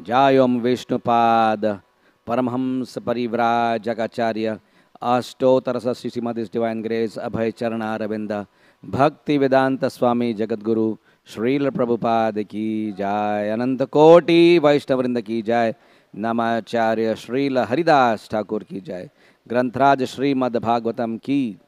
Jayom Vishnupad Paramhams Parivrajagacharya Ashtotarasa Srimad His Divine Grace Abhay Charana Ravinda Bhakti Vedanta Swami Jagadguru Srila Prabhupada Ki Jai Ananta Koti Vaishnavrinda Ki Jai Namacharya Srila Haridas Thakur Ki Jai Grantraj Srimad Bhagavatam Ki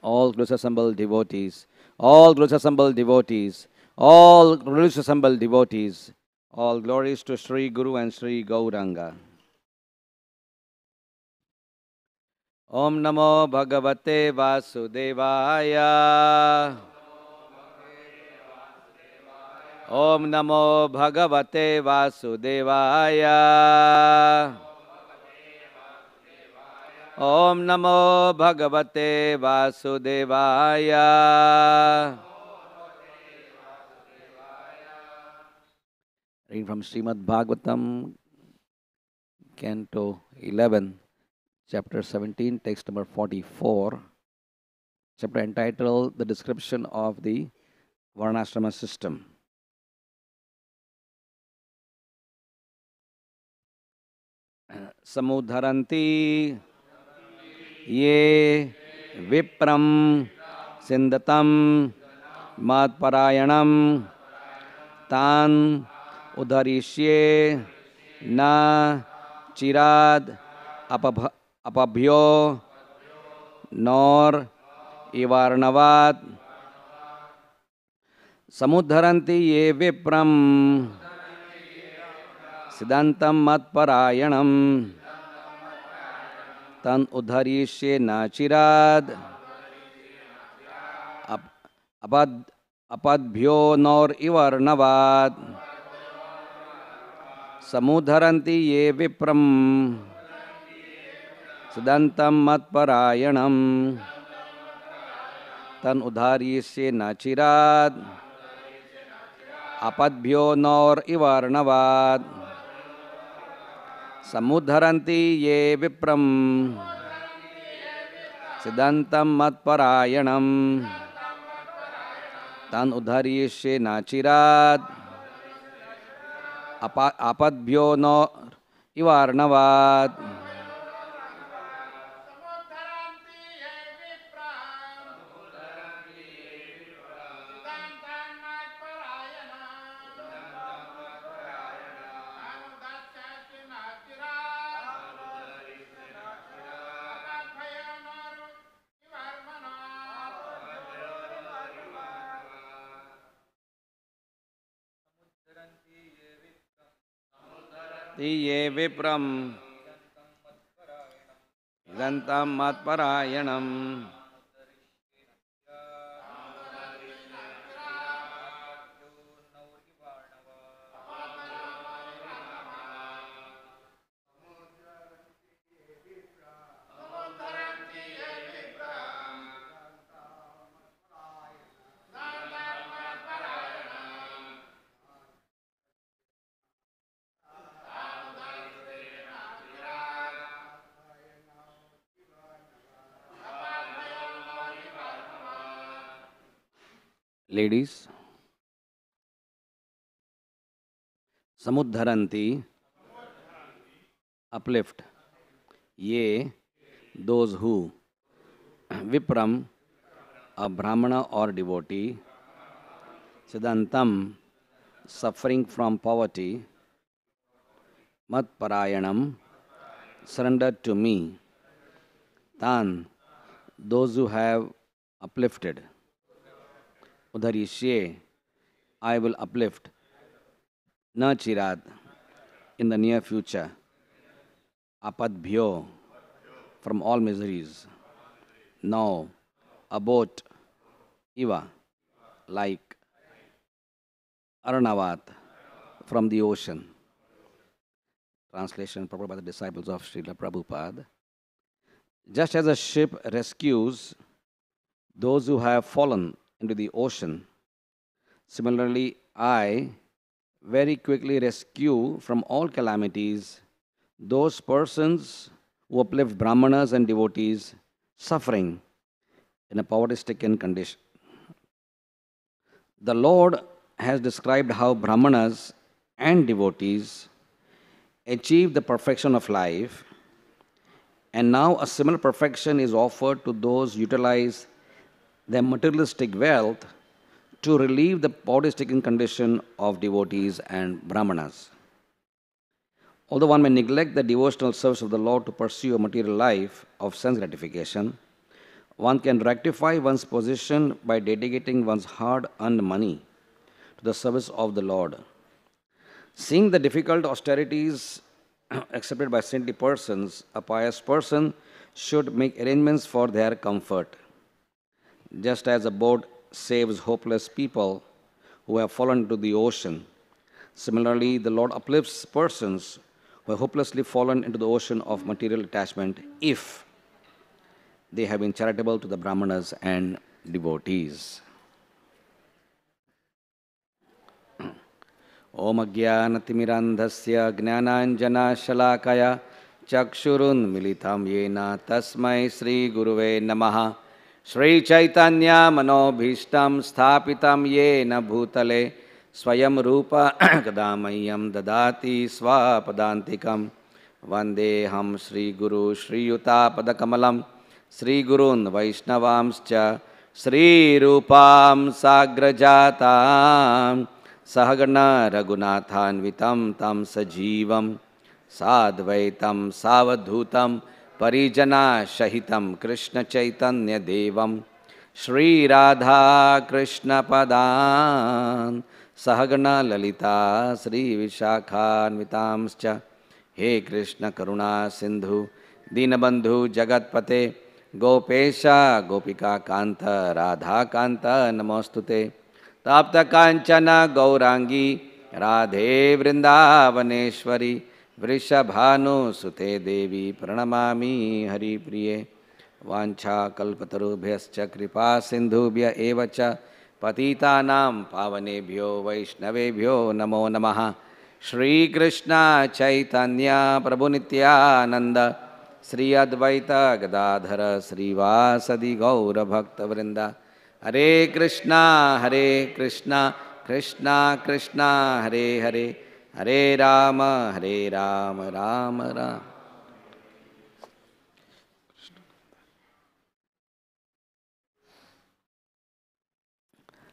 all close assembled devotees, all close assembled devotees, all close assembled devotees, all glories to Sri Guru and Sri Gauranga. Om Namo Bhagavate Vasudevaya. Om Namo Bhagavate Vasudevaya. Om Namo Bhagavate Vasudevaya. Reading from Srimad Bhagavatam, Canto 11, Chapter 17, text number 44. Chapter entitled The Description of the Varnashrama System. Samudharanti Ye Vipram Sindatam Matparayanam Tan Udharishye Na Chirad Apabhyo Nor Ivarnavat Samudharanti Ye Vipram Siddhantam Matparayanam Tan Udharishye Na Chirad Apadbhyo Nor Ivarnavat Samudharanti Ye Vipram Siddhantam Matparayanam Tan Udharishye Na Chirad Apadbhyo Nor Ivarnavat Samudharanti Ye Vipram Siddhantam Matparayanam Tan Udharishye Na Chirad Apadbhyo Nor Ivarnavat Ye Vipram Siddhantam Matparayanam Ladies, Samudharanti, uplift. Ye, those who. Vipram, a Brahmana or devotee. Siddhantam, suffering from poverty. Matparayanam, surrendered to me. Tan, those who have uplifted. Udharishye, I will uplift. Na Chirad, in the near future. Apadbhyo, from all miseries. Now, about Iva, like Aranavat, from the ocean. Translation provided by the disciples of Srila Prabhupada. Just as a ship rescues those who have fallen into the ocean, similarly, I very quickly rescue from all calamities those persons who uplift Brahmanas and devotees suffering in a poverty-stricken condition. The Lord has described how Brahmanas and devotees achieved the perfection of life, and now a similar perfection is offered to those who utilize their materialistic wealth to relieve the poverty-stricken condition of devotees and Brahmanas. Although one may neglect the devotional service of the Lord to pursue a material life of sense gratification, one can rectify one's position by dedicating one's hard-earned money to the service of the Lord. Seeing the difficult austerities accepted by saintly persons, a pious person should make arrangements for their comfort. Just as a boat saves hopeless people who have fallen into the ocean, similarly, the Lord uplifts persons who have hopelessly fallen into the ocean of material attachment if they have been charitable to the Brahmanas and devotees. Om Ajnanatimirandhasya Jnananjana Shalakaya Chakshurun Militam Yena Tasmai Sri Guruve Namaha Sri Chaitanya Manobhishtam Sthapitam Yena Bhutale Swayam Rupa Kadamayam Dadati Swapadantikam Vandeham Sri Guru Sri Yuta Padakamalam Sri Gurun Vaishnavamscha Sri Rupam Sagrajatam Sahagana Raghunathanvitam Tam Sajivam Sadvaitam Savadhutam Parijana Shahitam Krishna Chaitanya Devam Shri Radha Krishna Padan Sahagana Lalita Sri Vishakhanvitamscha He Krishna Karuna Sindhu Dinabandhu Jagatpate Gopesha Gopika Kanta Radha Kanta Namostute Tapta Kanchana Gaurangi Radhe Vrindavaneshwari Vrishabhanu Sute Devi Pranamami Hari Priye Vancha Kalpatarubhyascha Kripa Sindhubhya Evacha Patitanam Pavanebhyo Vaishnavebhyo Namo Namaha Shri Krishna Chaitanya Prabhu Nityananda Sri Advaita Gadadhara Sri Vasadi Gaura Bhakta Vrinda Hare Krishna, Krishna Krishna, Hare Hare, Hare Rama, Rama Rama.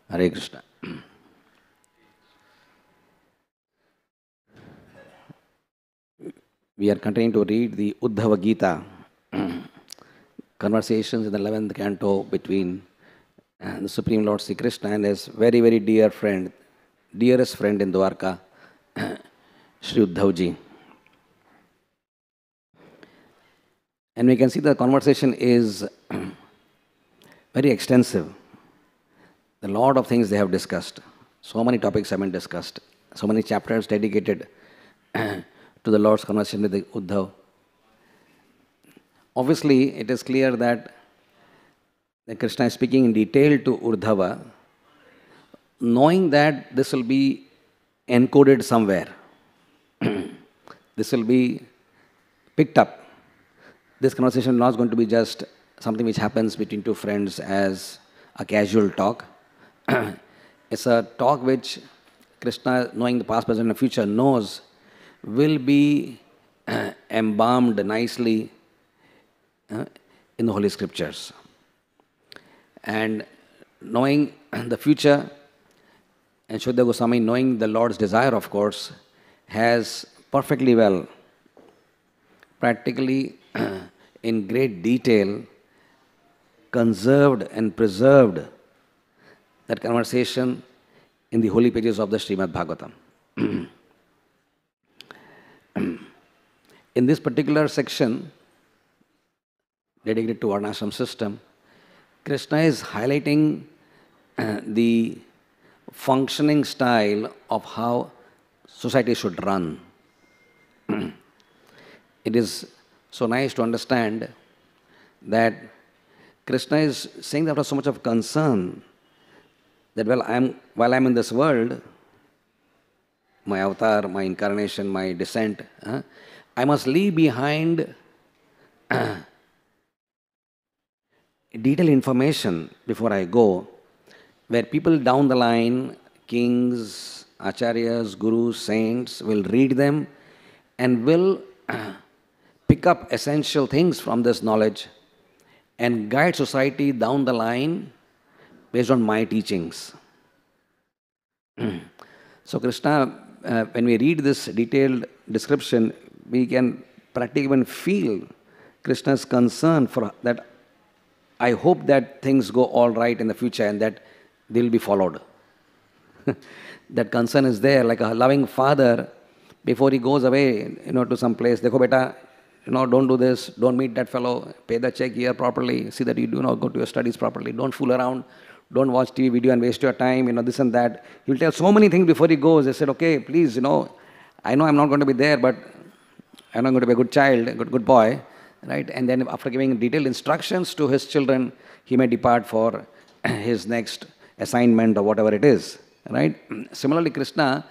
Hare Krishna. We are continuing to read the Uddhava Gita, conversations in the 11th canto between the Supreme Lord Sri Krishna and his very, very dear friend, dearest friend in Dwarka, Sri Uddhavji. And we can see the conversation is very extensive. A lot of things they have discussed. So many topics have been discussed. So many chapters dedicated to the Lord's conversation with the Uddhav. Obviously, it is clear that Krishna is speaking in detail to Uddhava, knowing that this will be encoded somewhere. This will be picked up. This conversation is not going to be just something which happens between two friends as a casual talk. It's a talk which Krishna, knowing the past, present, and future, knows will be embalmed nicely in the Holy Scriptures. And knowing the future, and Shuddha Goswami, knowing the Lord's desire, of course, has perfectly well, practically in great detail, conserved and preserved that conversation in the holy pages of the Srimad Bhagavatam. In this particular section, dedicated to Varnashrama system, Krishna is highlighting the functioning style of how society should run. It is so nice to understand that Krishna is saying that out of so much of concern that while I'm in this world, my avatar, my incarnation, my descent, I must leave behind detailed information before I go, where people down the line, kings, acharyas, gurus, saints, will read them and will pick up essential things from this knowledge and guide society down the line based on my teachings. So Krishna, when we read this detailed description, we can practically even feel Krishna's concern for that. I hope that things go all right in the future and that they will be followed. That concern is there, like a loving father before he goes away, to some place. Dekho beta, don't do this, don't meet that fellow, pay the check here properly, see that you do not go to your studies properly, don't fool around, don't watch TV video and waste your time, this and that. He'll tell so many things before he goes. They said, okay, please, I know I'm not going to be there, but I'm not going to be a good child, a good boy, right? And then after giving detailed instructions to his children, he may depart for his next assignment or whatever it is, right? Similarly, Krishna,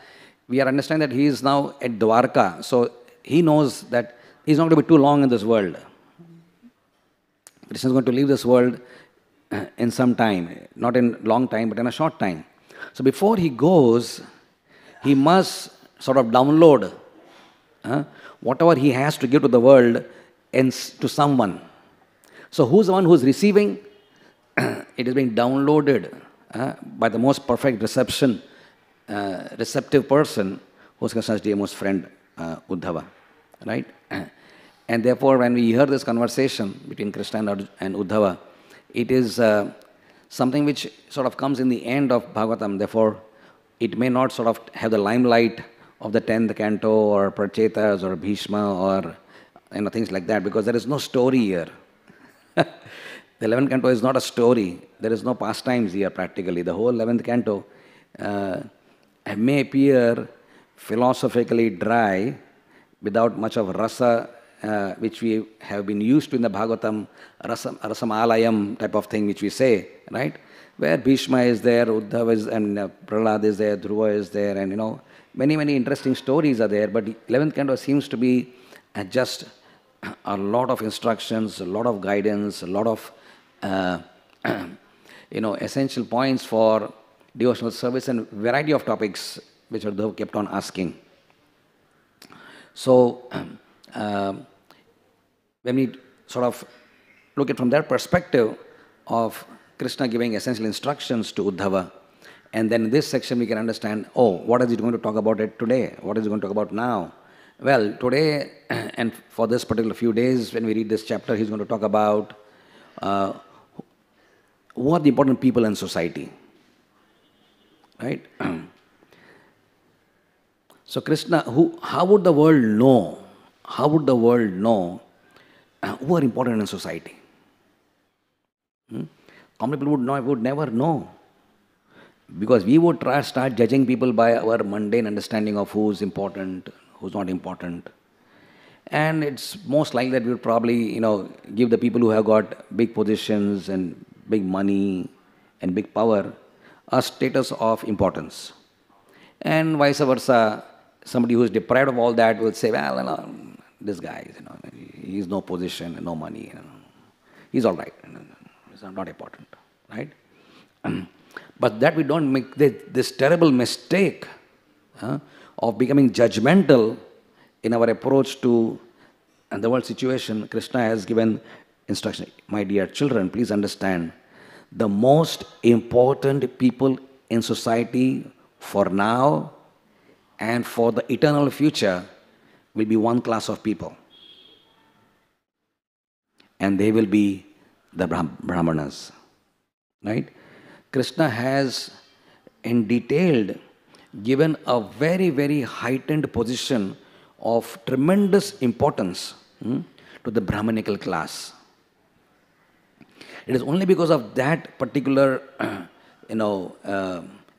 we are understanding that he is now at Dwarka, so he knows that he's not going to be too long in this world. Krishna is going to leave this world in some time, not in long time, but in a short time. So before he goes, he must sort of download whatever he has to give to the world and to someone. So who's the one who's receiving? It is being downloaded by the most perfect receptive person, who's Krishna's dearest friend, Uddhava, right? And therefore, when we hear this conversation between Krishna and Uddhava, it is something which sort of comes in the end of Bhagavatam. Therefore, it may not sort of have the limelight of the 10th canto or Prachetas or Bhishma or things like that, because there is no story here. The 11th canto is not a story. There is no pastimes here practically. The whole 11th canto may appear philosophically dry, without much of rasa, which we have been used to in the Bhagavatam, rasamalayam type of thing which we say, right? Where Bhishma is there, Uddhava is, and Prahlad is there, Dhruva is there, and many, many interesting stories are there, but the 11th canto seems to be just a lot of instructions, a lot of guidance, a lot of essential points for devotional service and variety of topics which Uddhava kept on asking. So, when we sort of look at from that perspective of Krishna giving essential instructions to Uddhava, and then in this section we can understand, what is he going to talk about it today? What is he going to talk about now? Well, today and for this particular few days, when we read this chapter, he's going to talk about who are the important people in society, right? So Krishna, how would the world know? How would the world know who are important in society? Common people would never know. Because we would start judging people by our mundane understanding of who's important, who's not important. And it's most likely that we would probably, give the people who have got big positions and big money and big power a status of importance. And vice versa, somebody who is deprived of all that will say, well, this guy, he's no position, no money, he's all right, he's not important, right? But that we don't make this terrible mistake of becoming judgmental in our approach to the world situation. Krishna has given instruction. My dear children, please understand, the most important people in society for now and for the eternal future will be one class of people. And they will be the Brahmanas, right? Krishna has in detail given a very, very heightened position of tremendous importance to the Brahmanical class. It is only because of that particular,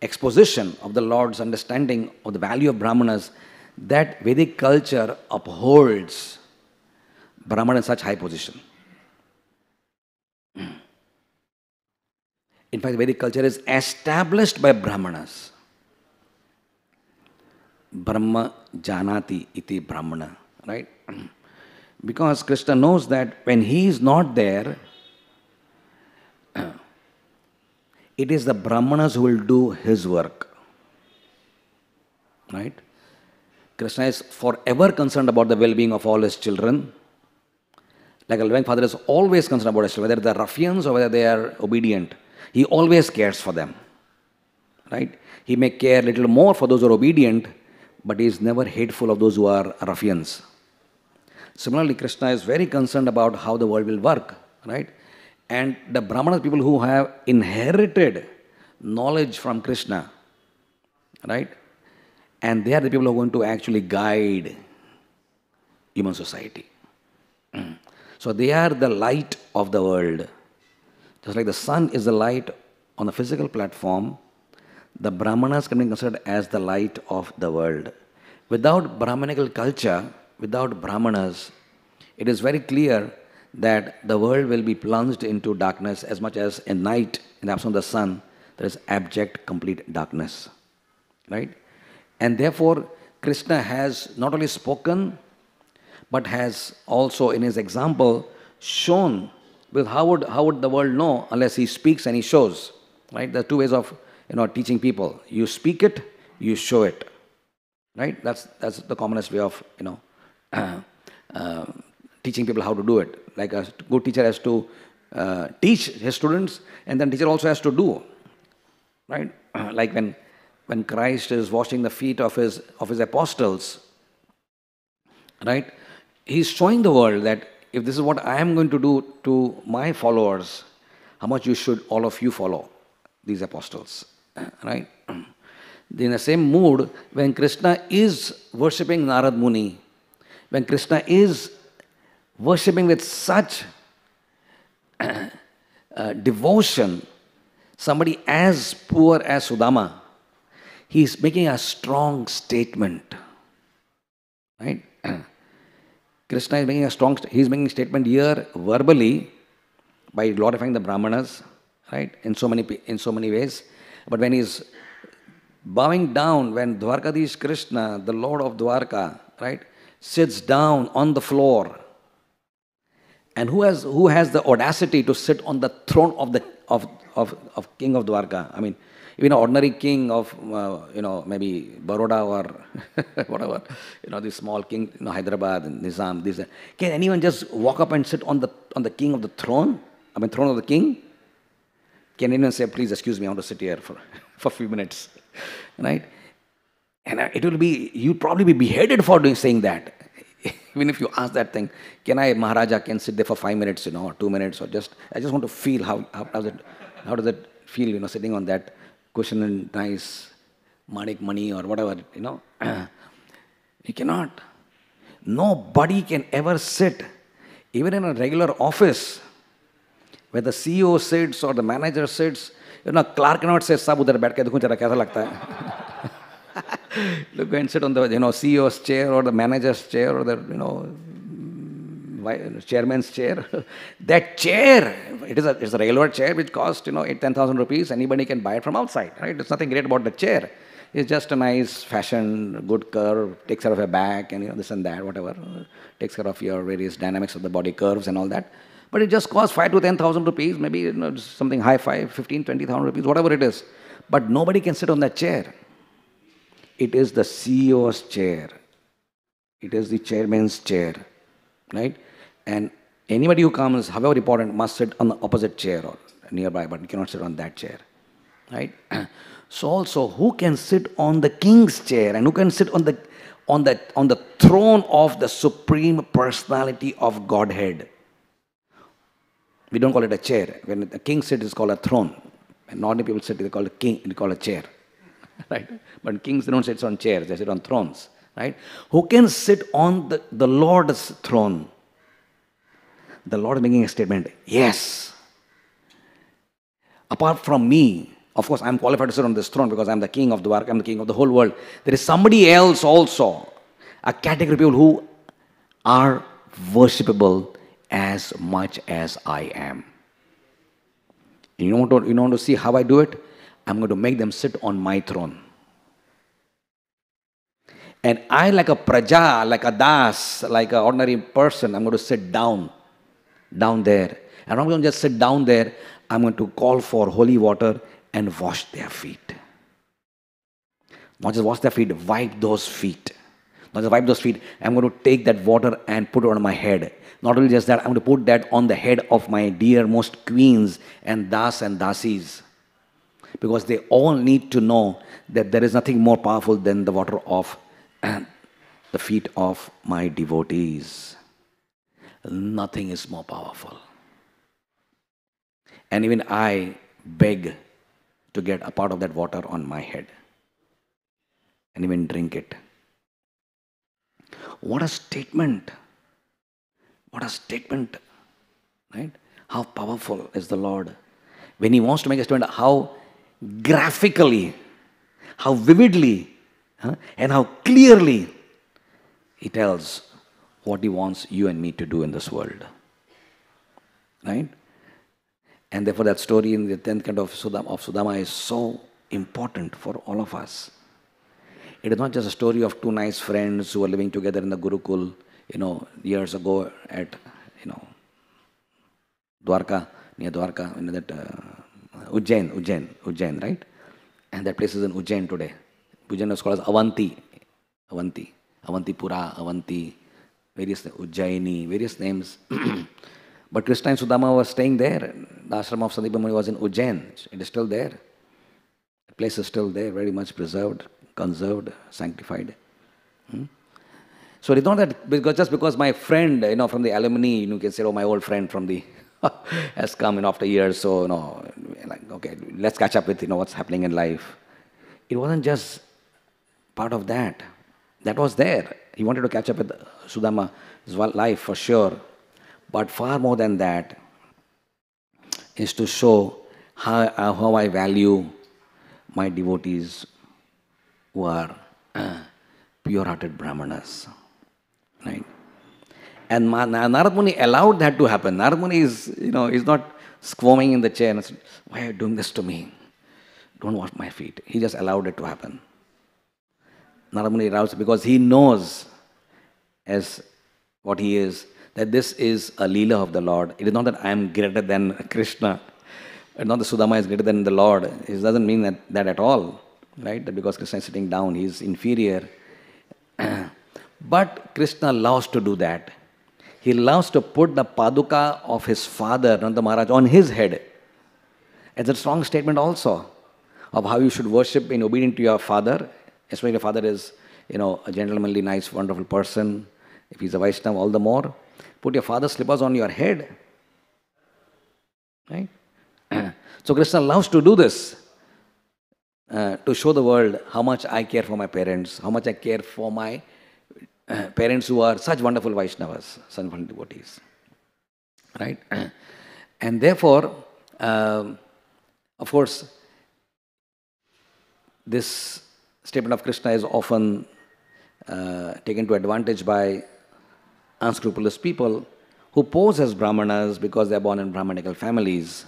exposition of the Lord's understanding of the value of Brahmanas that Vedic culture upholds Brahman in such high position. In fact, Vedic culture is established by Brahmanas. Brahma janati iti Brahmana, right? Because Krishna knows that when he is not there, it is the Brahmanas who will do his work, right? Krishna is forever concerned about the well-being of all his children. Like a loving father is always concerned about his children, whether they're ruffians or whether they are obedient. He always cares for them. Right? He may care a little more for those who are obedient, but he is never hateful of those who are ruffians. Similarly, Krishna is very concerned about how the world will work. Right? And the Brahmanas, people who have inherited knowledge from Krishna, right? And they are the people who are going to actually guide human society. So they are the light of the world. Just like the sun is the light on the physical platform, the Brahmanas can be considered as the light of the world. Without Brahmanical culture, without Brahmanas, it is very clear that the world will be plunged into darkness as much as in night, in the absence of the sun, there is abject, complete darkness. Right? And therefore, Krishna has not only spoken, but has also in his example shown, because how would the world know unless he speaks and he shows? Right? There are two ways of teaching people. You speak it, you show it. Right? That's the commonest way of teaching people how to do it. Like a good teacher has to teach his students, and then teacher also has to do. Right? Like when Christ is washing the feet of his apostles, right? He's showing the world that if this is what I am going to do to my followers, how much all of you follow these apostles. Right? In the same mood, when Krishna is worshipping Narad Muni, when Krishna is worshipping with such devotion, somebody as poor as Sudama, he is making a strong statement. Right? Krishna is making a statement here verbally by glorifying the Brahmanas, right? In so many ways. But when he's bowing down, when Dwarakadhish Krishna, the Lord of Dwarka, right, sits down on the floor, and who has the audacity to sit on the throne of King of Dwarka? I mean, even an ordinary king of maybe Baroda or whatever, this small king, Hyderabad and Nizam, can anyone just walk up and sit on the king of the throne? I mean, throne of the king? Can anyone say, please excuse me, I want to sit here for a few minutes, right? And you'd probably be beheaded for saying that. Even if you ask that thing, Maharaja can sit there for 5 minutes, or 2 minutes, or I just want to feel how does it feel, sitting on that cushion and nice manik money or whatever, You cannot. Nobody can ever sit, even in a regular office, where the CEO sits or the manager sits, clerk cannot say, "Sab udhar baith ke dekho jara kaisa lagta hai." Look, go and sit on the CEO's chair or the manager's chair or the chairman's chair. That chair, it's a regular chair which costs 8,000-10,000 rupees. Anybody can buy it from outside, right? There's nothing great about the chair. It's just a nice fashion, good curve, takes care of your back and this and that, whatever. Takes care of your various dynamics of the body curves and all that. But it just costs 5,000 to 10,000 rupees, maybe something high 15,000, 20,000 rupees, whatever it is. But nobody can sit on that chair. It is the CEO's chair. It is the chairman's chair, right? And anybody who comes, however important, must sit on the opposite chair or nearby, but you cannot sit on that chair, right? So also, who can sit on the king's chair and who can sit on the throne of the Supreme Personality of Godhead? We don't call it a chair. When the king sits, it's called a throne. And ordinary people sit, they call it king, they call it a chair. Right? But kings, they don't sit on chairs, they sit on thrones. Right? Who can sit on the Lord's throne? The Lord is making a statement, yes. Apart from me, of course, I'm qualified to sit on this throne because I'm the king of Dwarka, I'm the king of the whole world. There is somebody else also, a category of people who are worshipable as much as I am. You want to see how I do it? I'm going to make them sit on my throne. And I, like a praja, like a das, like an ordinary person, I'm going to sit down there. And I'm not going to just sit down there, I'm going to call for holy water and wash their feet. Not just wash their feet, wipe those feet. Not just wipe those feet. I'm going to take that water and put it on my head. Not only just that, I'm going to put that on the head of my dearmost queens and das and dasis. Because they all need to know that there is nothing more powerful than the water of the feet of my devotees. Nothing is more powerful. And even I beg to get a part of that water on my head and even drink it. What a statement! What a statement, right? How powerful is the Lord. When He wants to make a statement, how graphically, how vividly, and how clearly He tells what He wants you and me to do in this world. Right? And therefore that story in the 10th canto of Sudama is so important for all of us. It is not just a story of two nice friends who are living together in the Gurukul, years ago at, Dwarka, near Dwarka, that Ujjain, right? And that place is in Ujjain today. Ujjain is called as Avantipura, Avanti, Ujjaini, various names. But Krishna and Sudama were staying there. The ashram of Sandeepa Muni was in Ujjain. It is still there. The place is still there, very much preserved, conserved, sanctified. So it's not that just because my friend, from the alumni, you can say, oh, my old friend from the has come after years, so okay, let's catch up with what's happening in life. It wasn't just part of that. That was there. He wanted to catch up with Sudama's life for sure. But far more than that is to show how I value my devotees who are pure-hearted Brahmanas. Right? And Narad Muni allowed that to happen. Narad Muni is not squirming in the chair and said, why are you doing this to me? Don't wash my feet. He just allowed it to happen. Narad Muni allows because he knows as what he is, that this is a Leela of the Lord. It is not that I am greater than Krishna. It's not that Sudama is greater than the Lord. It doesn't mean that at all. Right? That because Krishna is sitting down, he is inferior. But Krishna loves to do that. He loves to put the paduka of his father, Nanda Maharaj, on his head. It's a strong statement also of how you should worship in obedience to your father, especially if your father is, a gentlemanly, nice, wonderful person. If he's a Vaishnava, all the more. Put your father's slippers on your head. Right? So Krishna loves to do this. To show the world how much I care for my parents, how much I care for my parents who are such wonderful Vaishnavas, such wonderful devotees. Right? And therefore, of course, this statement of Krishna is often taken to advantage by unscrupulous people who pose as Brahmanas because they are born in Brahmanical families.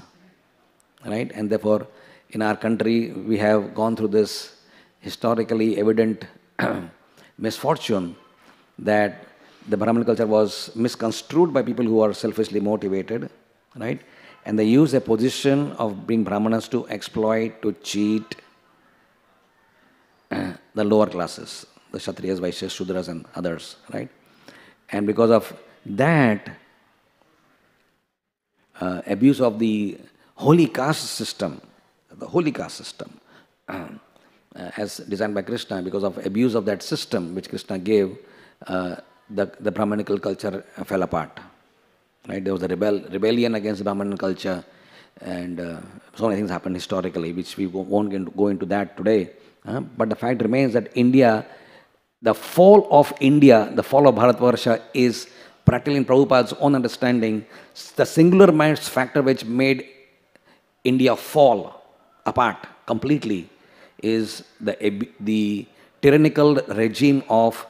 Right? And therefore, in our country, we have gone through this historically evident misfortune that the Brahmin culture was misconstrued by people who are selfishly motivated, right? And they use a position of being Brahmanas to exploit, to cheat the lower classes, the Kshatriyas, Vaishyas, Shudras and others, right? And because of that abuse of the holy caste system, as designed by Krishna, because of abuse of that system which Krishna gave, the Brahmanical culture fell apart. Right? There was a rebellion against the Brahmanical culture, and so many things happened historically, which we won't go into that today. But the fact remains that India, the fall of Bharatvarsha is, practically in Prabhupada's own understanding, the singular factor which made India fall apart completely is the tyrannical regime of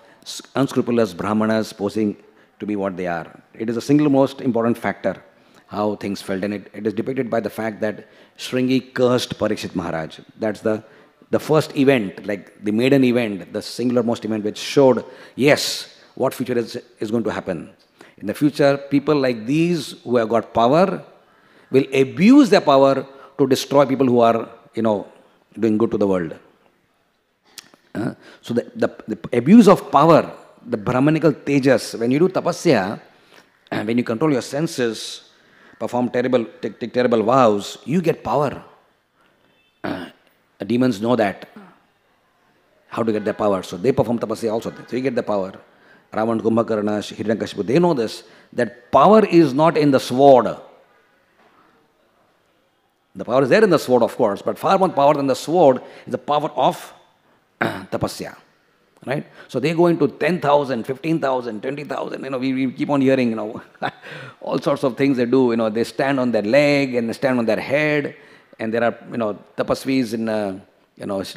unscrupulous Brahmanas posing to be what they are. It is the single most important factor how things felt, and it is depicted by the fact that Shringi cursed Parikshit Maharaj. That's the first event, like the maiden event, the singular most event which showed, yes, what future is going to happen. In the future, people like these who have got power will abuse their power to destroy people who are, doing good to the world. So the abuse of power the Brahmanical tejas. When you do tapasya, and when you control your senses, perform take terrible vows, you get power. Demons know that, how to get the power. So they perform tapasya also. So you get the power. Ravan, Kumbhakarna, Hiranyakashipu, they know this, that power is not in the sword. The power is there in the sword, of course, but far more power than the sword is the power of tapasya. Right? So they go into 10,000, 15,000, 20,000. We keep on hearing, all sorts of things they do. They stand on their leg and they stand on their head. And there are, tapasvis in,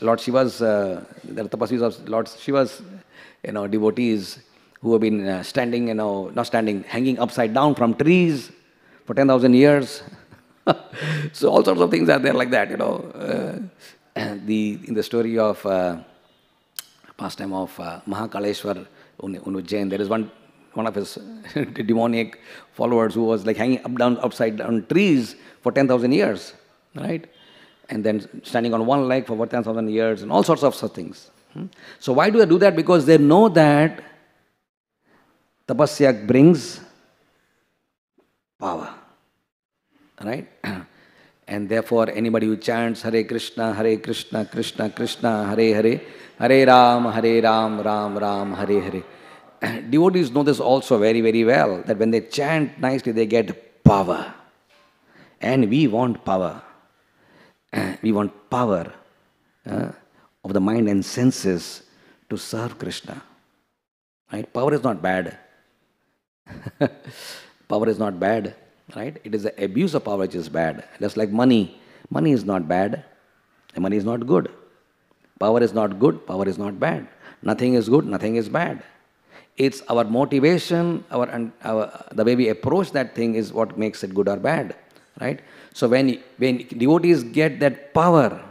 Lord Shiva's, there are tapasvis of Lord Shiva's, devotees who have been standing, not standing, hanging upside down from trees for 10,000 years. So all sorts of things are there like that, in the story of pastime of Mahakaleshwar Ujjain, there is one of his demoniac followers who was like hanging upside down trees for 10,000 years, right? And then standing on one leg for 10,000 years and all sorts of such things. So why do they do that? Because they know that tapasya brings power, right? And therefore, anybody who chants Hare Krishna, Krishna Krishna, Hare Hare, Hare Ram, Ram Ram, Hare Hare. Devotees know this also very, very well, that when they chant nicely, they get power. And we want power. We want power of the mind and senses to serve Krishna. Right? Power is not bad. Power is not bad. Right? It is the abuse of power which is bad. Just like money. Money is not bad. And money is not good. Power is not good. Power is not bad. Nothing is good. Nothing is bad. It's our motivation, the way we approach that thing is what makes it good or bad. Right? So when devotees get that power,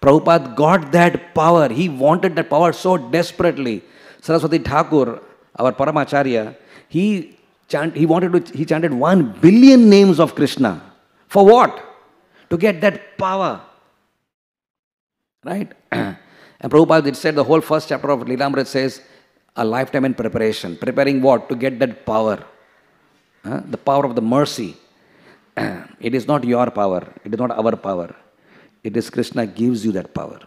Prabhupada got that power. He wanted that power so desperately. Saraswati Thakur, our Paramacharya, he chanted 1 billion names of Krishna. For what? To get that power. Right? And Prabhupada, it said the whole first chapter of Lilamrit says, a lifetime in preparation. Preparing what? To get that power. The power of the mercy. It is not your power. It is not our power. It is Krishna gives you that power.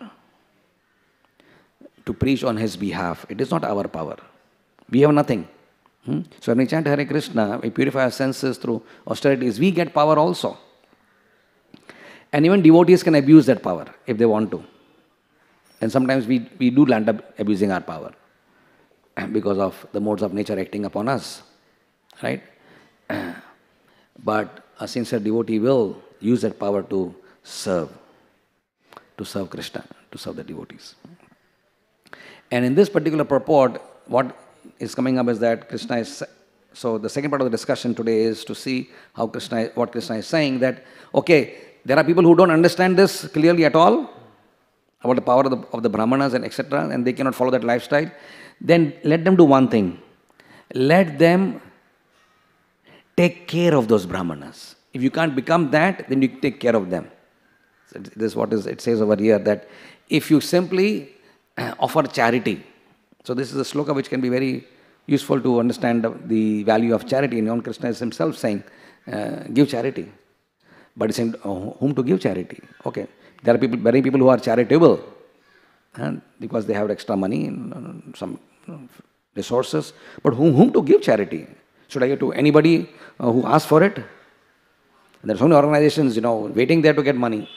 To preach on his behalf. It is not our power. We have nothing. So when we chant Hare Krishna, we purify our senses through austerities, we get power also. And even devotees can abuse that power if they want to. And sometimes we do land up abusing our power because of the modes of nature acting upon us. Right? But a sincere devotee will use that power to serve Krishna, to serve the devotees. And in this particular purport, what is coming up is that Krishna is... So the second part of the discussion today is to see what Krishna is saying, that, okay, there are people who don't understand this clearly at all, about the power of the Brahmanas and etc., and they cannot follow that lifestyle. Then let them do one thing. Let them take care of those Brahmanas. If you can't become that, then you take care of them. So this is what it says over here, that if you simply offer charity, so this is a sloka which can be very useful to understand the value of charity. And Krishna is himself saying, give charity. But he's saying, whom to give charity? Okay, there are many people who are charitable because they have extra money and some resources. But whom to give charity? Should I give to anybody who asks for it? There are so many organizations, waiting there to get money.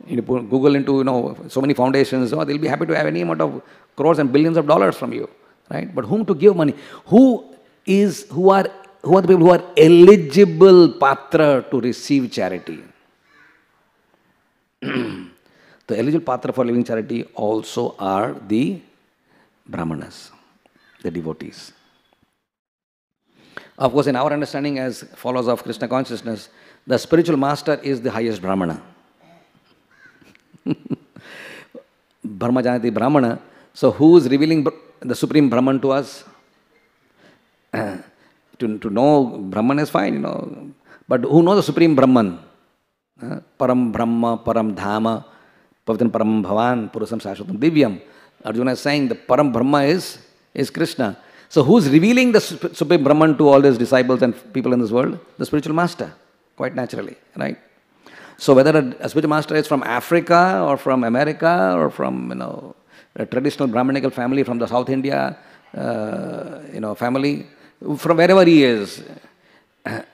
You put Google into, so many foundations, they'll be happy to have any amount of crores and billions of dollars from you, right? But whom to give money? Who are the people who are eligible patra to receive charity? The eligible patra for living charity also are the Brahmanas, the devotees. Of course, in our understanding as followers of Krishna consciousness, the spiritual master is the highest Brahmana. Brahma Janati Brahmana. So who is revealing the supreme Brahman to us? To know Brahman is fine, But who knows the supreme Brahman? Param Brahma, Param Dharma, Pavitam Param Bhavan, Purusam Shashvatam Divyam. Arjuna is saying the Param Brahma is Krishna. So who's revealing the Supreme Brahman to all his disciples and people in this world? The spiritual master, quite naturally, right? So whether a spiritual master is from Africa or from America or from, a traditional Brahmanical family from the South India, family, from wherever he is,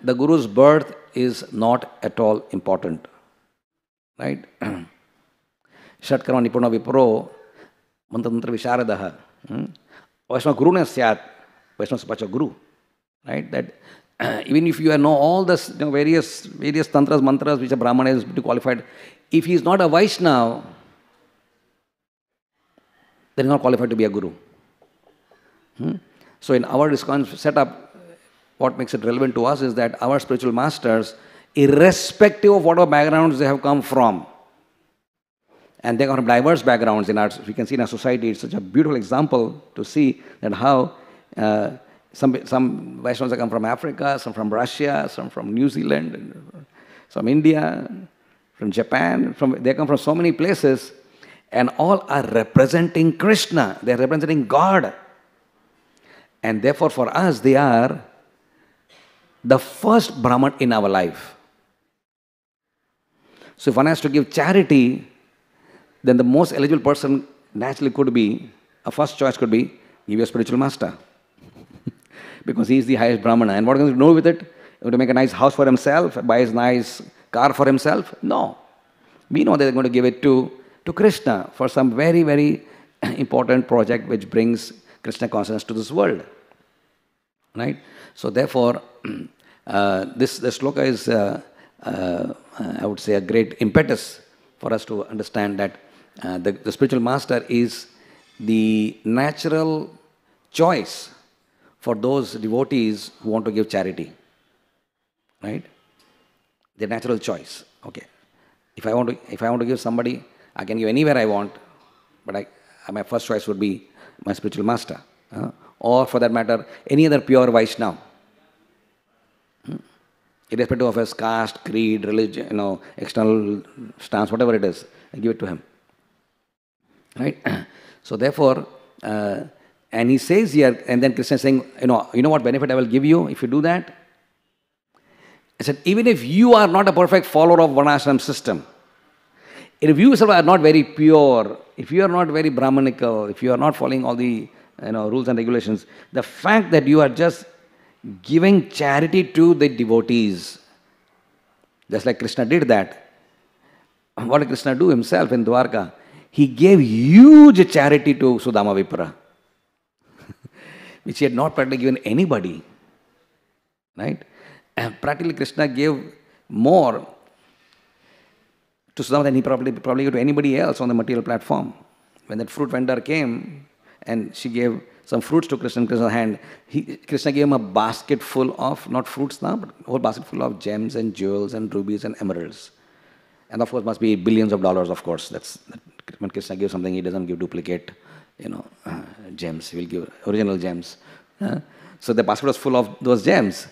the Guru's birth is not at all important, right? Shatkarma Nipuna Vipro Mantra Visharadaha Vaishnava Guru na syat Vaishnava Sapacha Guru, right? That even if you know all the various tantras, mantras which a Brahmana is qualified, if he is not a Vaishnava, then he is not qualified to be a Guru. So in our ISKCON setup, what makes it relevant to us is that our spiritual masters, irrespective of whatever backgrounds they have come from, and they come from diverse backgrounds we can see in our society, it's such a beautiful example to see that how some Vaishnavas come from Africa, some from Russia, some from New Zealand, some India, from Japan, they come from so many places, and all are representing Krishna, they are representing God. And therefore for us, they are the first Brahman in our life. So if one has to give charity, then the most eligible person naturally could be, a first choice could be, give your spiritual master. Because he is the highest Brahmana. And what are you going to do with it? Going to make a nice house for himself, buy a nice car for himself? No. We know they're going to give it to Krishna for some very, very important project which brings Krishna consciousness to this world. Right? So therefore, this sloka is, I would say, a great impetus for us to understand that the spiritual master is the natural choice for those devotees who want to give charity. Right? The natural choice. Okay. If I want to give somebody, I can give anywhere I want, but my first choice would be my spiritual master. Or for that matter, any other pure Vaishnava. Irrespective of his caste, creed, religion, external stance, whatever it is, I give it to him. Right? So therefore, and he says here, and then Krishna is saying, you know what benefit I will give you if you do that? He said, even if you are not a perfect follower of Varnashrama system, if you yourself are not very pure, if you are not very Brahmanical, if you are not following all the rules and regulations, the fact that you are just giving charity to the devotees, just like Krishna did that. What did Krishna do himself in Dwarka? He gave huge charity to Sudama Vipra, which he had not practically given anybody. Right? And practically Krishna gave more to Sudama than he probably gave to anybody else on the material platform. When that fruit vendor came and she gave some fruits to Krishna in Krishna's hand, Krishna gave him a basket full of, not fruits now, but a whole basket full of gems and jewels and rubies and emeralds. And of course must be billions of dollars, of course. When Krishna gives something, he doesn't give duplicate, gems. He will give original gems. So the basket was full of those gems.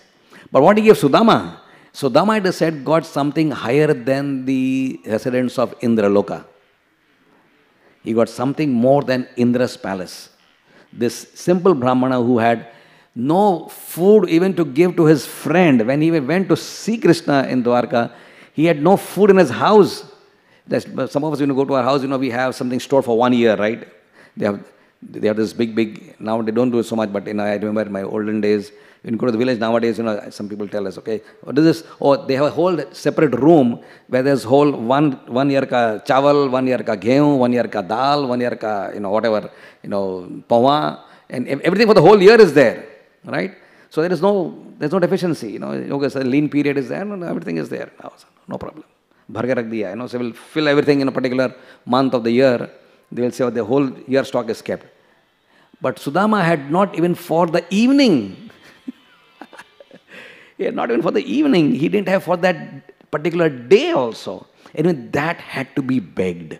But what he gave Sudama? Sudama, it is said, got something higher than the residents of Indraloka. He got something more than Indra's palace. This simple Brahmana who had no food even to give to his friend, when he went to see Krishna in Dwarka, he had no food in his house. Some of us, go to our house, we have something stored for 1 year, right? They have this big, now they don't do it so much, but I remember in my olden days, when you go to the village nowadays, some people tell us, okay, what is this? Oh, they have a whole separate room where there's whole one year ka chawal, 1 year ka gehu, 1 year ka dal, 1 year ka, whatever, pawa, and everything for the whole year is there, right? So there's no deficiency, so lean period is there, everything is there, no problem. Bharga rak diya, so we'll fill everything in a particular month of the year. They will say the whole year stock is kept. But Sudama had not even for the evening. He had not even for the evening. He didn't have for that particular day also. And that had to be begged.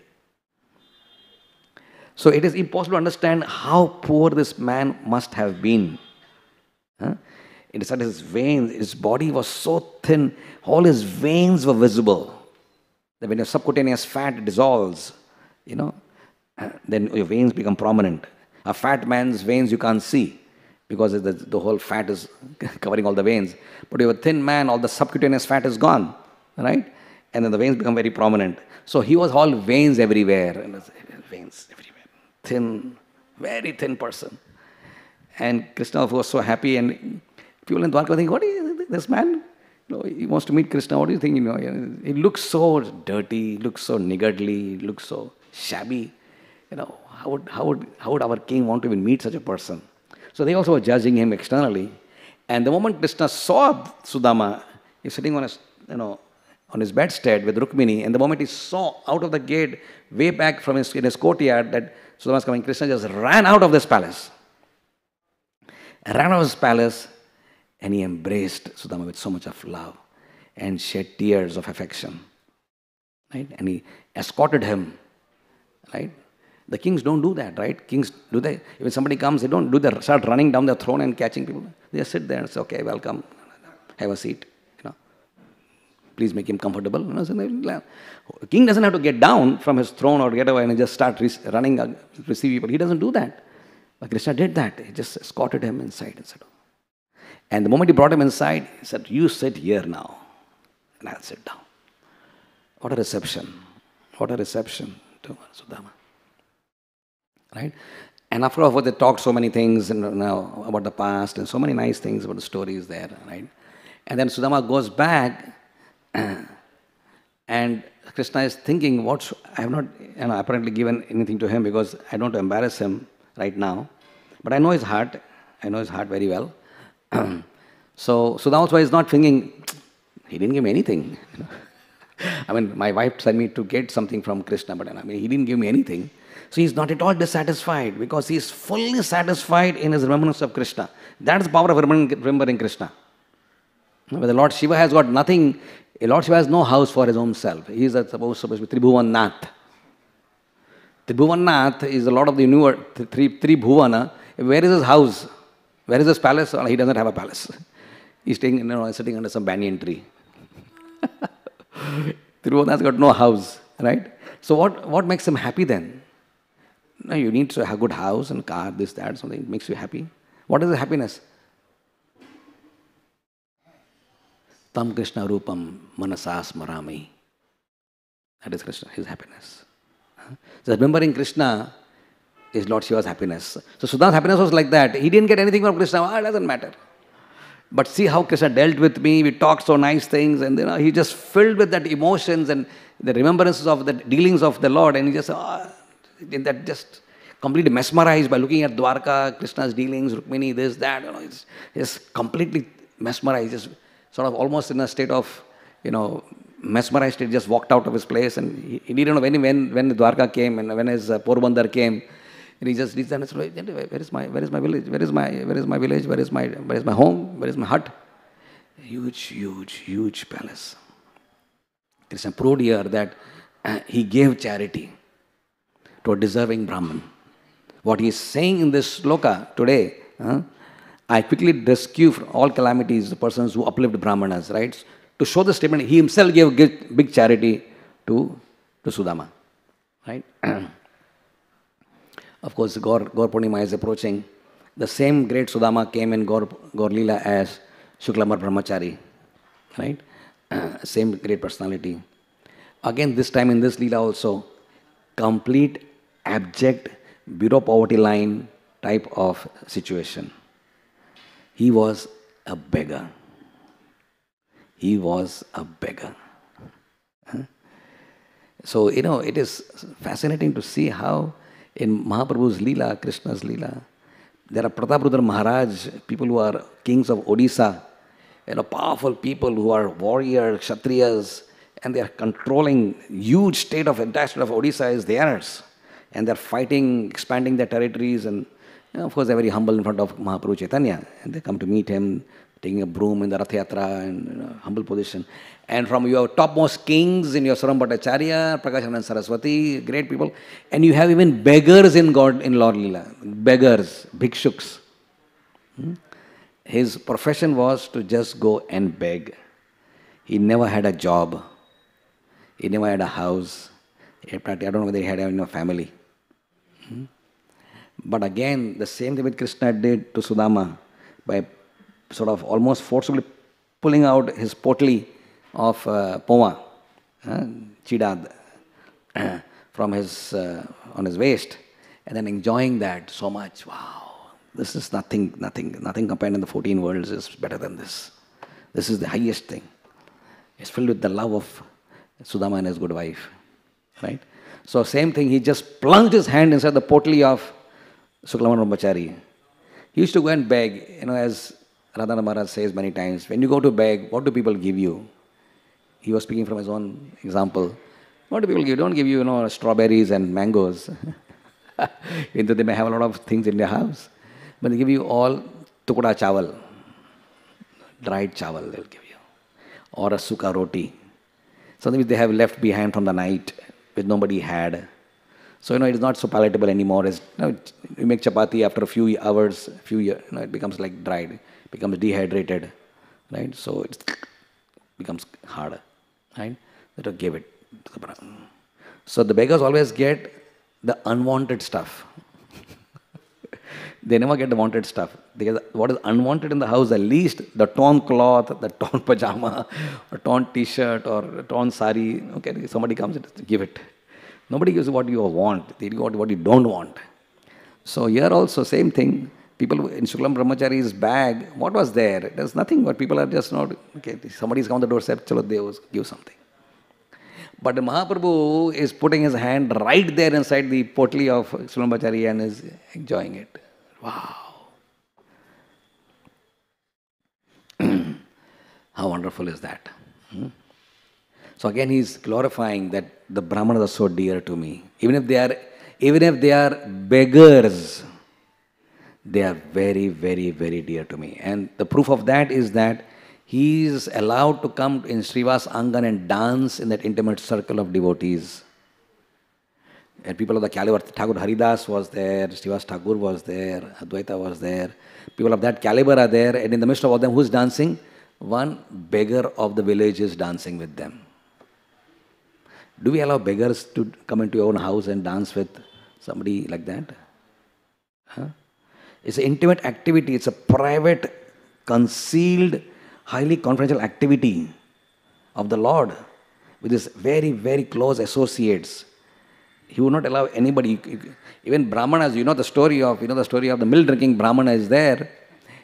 So it is impossible to understand how poor this man must have been. It is that his veins, his body was so thin, all his veins were visible. That when your subcutaneous fat dissolves, then your veins become prominent. A fat man's veins you can't see. because the whole fat is covering all the veins. But you have a thin man, all the subcutaneous fat is gone, right? And then the veins become very prominent. So he was all veins everywhere, and veins everywhere. Thin, very thin person. And Krishna was so happy, and people in Dwarka think, what is this man? He wants to meet Krishna. What do you think? He looks so dirty, looks so niggardly, looks so shabby. How would our king want to even meet such a person? So they also were judging him externally. And the moment Krishna saw Sudama, he's sitting on his bedstead with Rukmini, and the moment he saw out of the gate, way back from in his courtyard, that Sudama is coming, Krishna just ran out of this palace. Ran out of his palace, and he embraced Sudama with so much of love and shed tears of affection. Right? And he escorted him. Right? The kings don't do that, right? Kings, do they? When somebody comes, they don't start running down the throne and catching people. They just sit there and say, okay, welcome, have a seat. Please make him comfortable. The king doesn't have to get down from his throne or get away and just start running and receive people. He doesn't do that. But Krishna did that. He just escorted him inside and said, and the moment he brought him inside, he said, you sit here now, and I'll sit down. What a reception. What a reception to Sudama. Right? And after all, they talked so many things about the past and so many nice things about the stories there. Right? And then Sudama goes back, and Krishna is thinking, I have not apparently given anything to him because I don't want to embarrass him right now. But I know his heart. I know his heart very well. So Sudama is not thinking, he didn't give me anything. My wife sent me to get something from Krishna, but he didn't give me anything. So he's not at all dissatisfied because he is fully satisfied in his remembrance of Krishna. That's the power of remembering Krishna. But the Lord Shiva has got nothing. Lord Shiva has no house for his own self. He is supposed to be Tribhuvan Nath. Tribhuvan Nath is the Lord of the universe, Tribhuvana. Where is his house? Where is his palace? Well, he doesn't have a palace. He's sitting under some banyan tree. Tribhuvan has got no house, right? So what makes him happy then? No, you need to have a good house and car, this, that, something makes you happy. What is the happiness? Tam Krishna Rupam Manasas Marami. That is Krishna, his happiness. So remembering Krishna is Lord Shiva's happiness. So Sudama's happiness was like that. He didn't get anything from Krishna. It doesn't matter. But see how Krishna dealt with me. We talked so nice things, and he just filled with that emotions and the remembrances of the dealings of the Lord, and he just that just completely mesmerized by looking at Dwarka, Krishna's dealings, Rukmini, this, that. It's just completely mesmerized, just sort of almost in a state of, mesmerized. He just walked out of his place, and he didn't know when Dwarka came and when his Porbandar came. And he just reached and said, where is my village? Where is my village? Where is my home? Where is my hut? Huge palace. Krishna proved here that he gave charity to a deserving Brahman. What he is saying in this sloka today, I quickly rescue from all calamities the persons who uplift Brahmanas, right? To show the statement, he himself gave big charity to Sudama, right? Of course, Gaur Purnima is approaching. The same great Sudama came in Gaur Leela as Shuklamar Brahmachari, right? Same great personality. Again, this time in this Leela also, complete, abject, below poverty line type of situation. He was a beggar. He was a beggar. So, it is fascinating to see how in Mahaprabhu's Leela, Krishna's Leela, there are Prataprudra Maharaj, people who are kings of Odisha, powerful people who are warriors, Kshatriyas, and they are controlling huge state of, entire state of Odisha is theirs. And they are fighting, expanding their territories, and of course they are very humble in front of Mahaprabhu Chaitanya. And they come to meet him, taking a broom in the Rath Yatra and humble position. And from your topmost kings in your Saram Bhattacharya, Prakashanand Saraswati, great people, and you have even beggars in Lord Leela, beggars, bhikshuks. His profession was to just go and beg. He never had a job. He never had a house. I don't know whether he had a family. But again, the same thing with Krishna did to Sudama by sort of almost forcibly pulling out his potli of poma, chidad, from his on his waist, and then enjoying that so much. Wow, this is nothing compared in the 14 worlds is better than this. This is the highest thing. It's filled with the love of Sudama and his good wife, right? So same thing, he just plunged his hand inside the potli of Suklaman Brahmachari. He used to go and beg, as Radha Maharaj says many times, when you go to beg, what do people give you? He was speaking from his own example. What do people give? Don't give you, strawberries and mangoes. Even though they may have a lot of things in their house. But they give you all tukda chawal, dried chawal they'll give you. Or a suka roti. Something which they have left behind from the night, which nobody had. So, it is not so palatable anymore. You make chapati after a few hours, it becomes like dried, becomes dehydrated, right? So, it becomes harder, right? That will give it to the Brahman. So, the beggars always get the unwanted stuff. They never get the wanted stuff. Because what is unwanted in the house, at least the torn cloth, the torn pajama, or torn t-shirt, or torn sari, okay, somebody comes and give it. Nobody gives what you want. They give what you don't want. So here also, same thing. People in Shuklam Brahmachari's bag, what was there? There's nothing, but people are just not, okay, somebody's come on the doorstep, chalo, they give something. But the Mahaprabhu is putting his hand right there inside the potli of Shuklam Brahmachari and is enjoying it. Wow. How wonderful is that? So again, he's glorifying that the Brahmanas are so dear to me. Even if they are beggars, they are very, very, very dear to me. And the proof of that is that he is allowed to come in Srivas Angan and dance in that intimate circle of devotees. And people of the caliber, Thakur Haridas was there, Srivas Thakur was there, Advaita was there. People of that caliber are there, and in the midst of all them, who's dancing? One beggar of the village is dancing with them. Do we allow beggars to come into your own house and dance with somebody like that? Huh? It's an intimate activity. It's a private, concealed, highly confidential activity of the Lord with his very, very close associates. He would not allow anybody, even Brahmanas, the story of the milk-drinking Brahmana is there.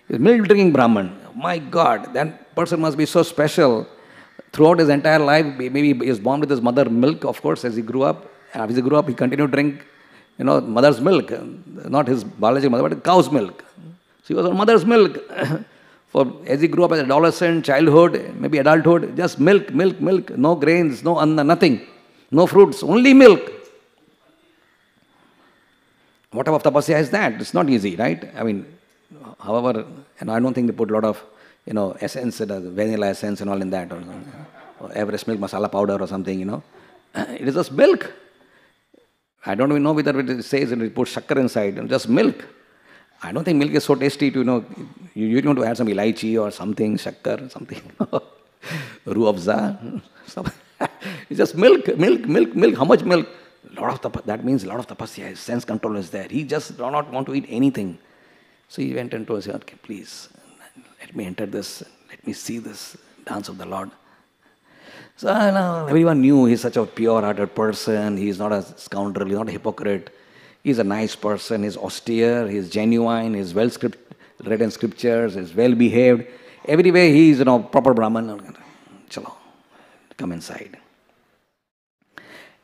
Milk-drinking Brahman, my God, that person must be so special. Throughout his entire life, maybe he was born with his mother milk, of course, as he grew up. As he grew up, he continued to drink, mother's milk, not his biological mother, but cow's milk. So he was on mother's milk. As he grew up as adolescent, childhood, maybe adulthood, just milk, no grains, no anna, nothing, no fruits, only milk. What type of tapasya is that? It's not easy, right? However, I don't think they put a lot of, essence, vanilla essence and all in that, or Everest milk masala powder or something, It is just milk. I don't even know whether it says and it puts shakkar inside, just milk. I don't think milk is so tasty to, you want to add some elaichi or something, shakkar, something, Ruh Afza. It's just milk. How much milk? That means a lot of tapasya, his sense control is there. He just does not want to eat anything. So he went and told us, okay, please, let me enter this, let me see this dance of the Lord. So everyone knew he's such a pure-hearted person, he's not a scoundrel, he's not a hypocrite, he's a nice person, he's austere, he's genuine, he's read in scriptures, he's well-behaved. Every way he's proper Brahman. Chalo, come inside.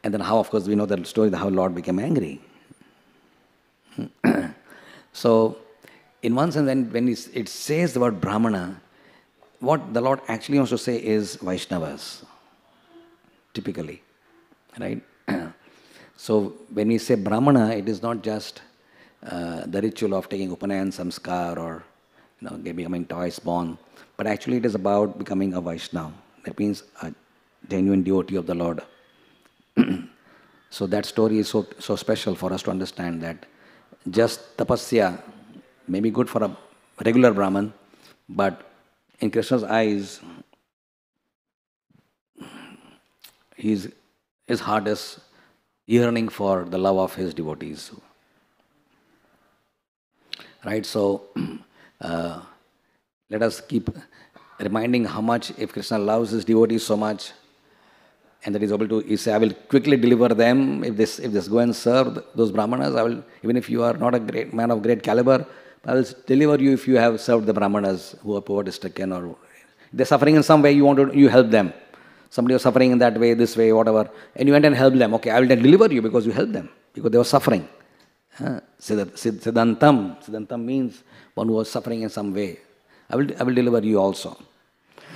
And then how, of course, we know the story how Lord became angry. So, in one sense, when it says the word Brahmana, what the Lord actually wants to say is Vaishnavas, typically, right? So, when we say Brahmana, it is not just the ritual of taking Upanayan Samskar or becoming twice born, but actually it is about becoming a Vaishnava. That means a genuine devotee of the Lord. So that story is so special for us to understand that just tapasya may be good for a regular Brahman, but in Krishna's eyes, his heart is yearning for the love of his devotees. right? So let us keep reminding how much if Krishna loves his devotees so much, and that he's able to, he say, I will quickly deliver them if this go and serve those Brahmanas. I will, even if you are not a great man of great caliber, I will deliver you if you have served the Brahmanas who are poverty stricken, or they're suffering in some way, you help them. Somebody was suffering in that way, this way, whatever, and you went and helped them. Okay, I will then deliver you because you helped them, because they were suffering. Siddhantam. Siddhantam means one who was suffering in some way. I will deliver you also.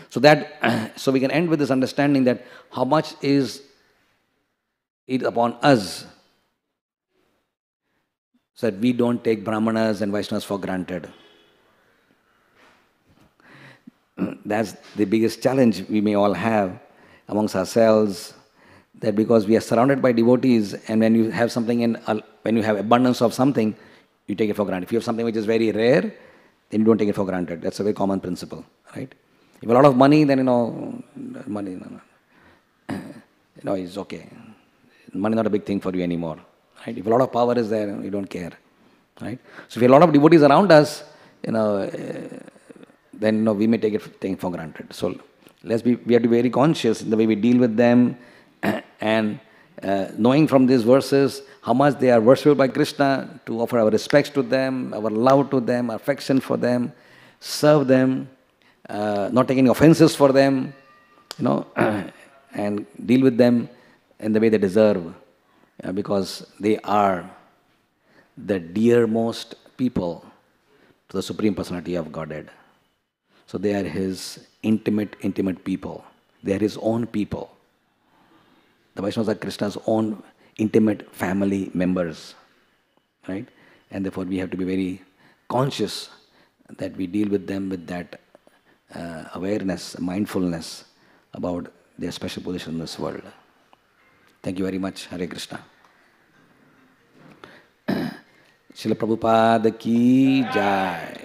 So that, so we can end with this understanding that how much is it upon us so that we don't take Brahmanas and Vaishnavas for granted. That's the biggest challenge we may all have amongst ourselves, that because we are surrounded by devotees, and when you have something when you have abundance of something, you take it for granted. If you have something which is very rare, then you don't take it for granted. That's a very common principle, right? If you have a lot of money, then money, is okay. Money is not a big thing for you anymore, right? If a lot of power is there, you don't care, right? So if you have a lot of devotees around us, then we may take it for granted. So we have to be very conscious in the way we deal with them, and knowing from these verses how much they are worshipped by Krishna, to offer our respects to them, our love to them, affection for them, serve them, not taking offenses for them, and deal with them in the way they deserve, because they are the dearmost people to the Supreme Personality of Godhead. So they are his intimate people. They are his own people. The Vaishnavas are Krishna's own intimate family members, right? And therefore we have to be very conscious that we deal with them with that awareness, mindfulness about their special position in this world. Thank you very much. Hare Krishna. Srila Prabhupada ki jai.